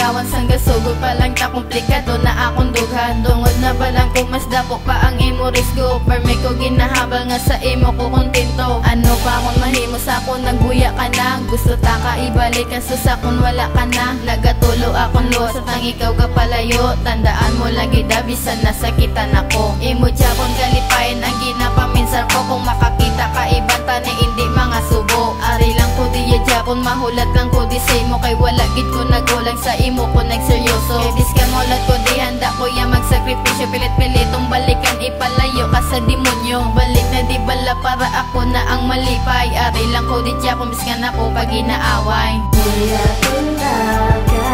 agawan sang gasugod palang ta komplikado na akong dughan. Tungod na balang ko mas dapok pa ang imo risko, perme ko ginahabal nga sa imo ko kontento. Ano pa akong mahimo sa akong nagbuya ka na, gusto ta ka ibalik ang susakon wala ka na. Nagatulo akong luwas at ang ikaw ka palayo, tandaan mo lagi dabisan nasakitan ako. Imo Japon kalipayan ang ginapaminsan ko, kung makakita ka ibanta ni hindi mga subo. Ari lang ko diya Japon, mahulat lang ko di sa imo, kay wala gid ko nagulang sa imo ko nagseryoso. Kay diska mulat ko di handa ko ya magsakripisyo, pilit-pilitong balikan ipalayo ka sa demonyo. Balik na di bala para ako na ang malipay, ari lang ko di Japon biskan ako pag inaaway. Kuya punta ka,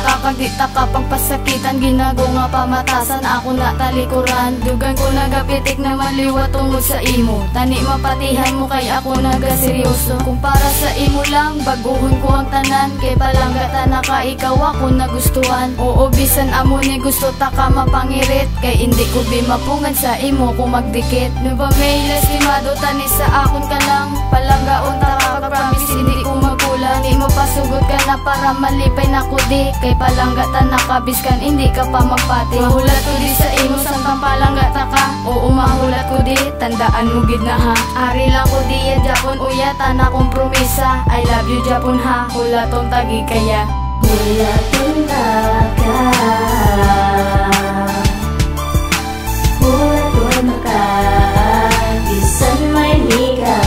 Kakagita ka pagpasakitan, ginago nga pamatasan ako na talikuran. Dugan ko nagapitik na maliwat tungod sa imo, tani mapatihan mo kay ako nagaseryoso. Kung para sa imo lang, baguhon ko ang tanan, kay palanggata na ka ikaw ako nagustuhan. Oo bisan amo ni gusto ta ka mapangirit, kay hindi ko bimapungan sa imo kung magdikit. No ba may lastimado tani sa akon ka lang, palanggaon ta ka promise hindi ko magulang. Di mo pasugot ka na para malipay na ko di, kay palanggata nakabiskan hindi ka pa magpati. Mahulat ko di sa imo samtang palanggata ka, oo mahulat ko di, tandaan mo gid na ha. Ari lang ko di ya Japon uya ta kompromisa, I love you Japon ha, hulatong tagi kaya. Hulatong ka, hulatong ka, bisan may higa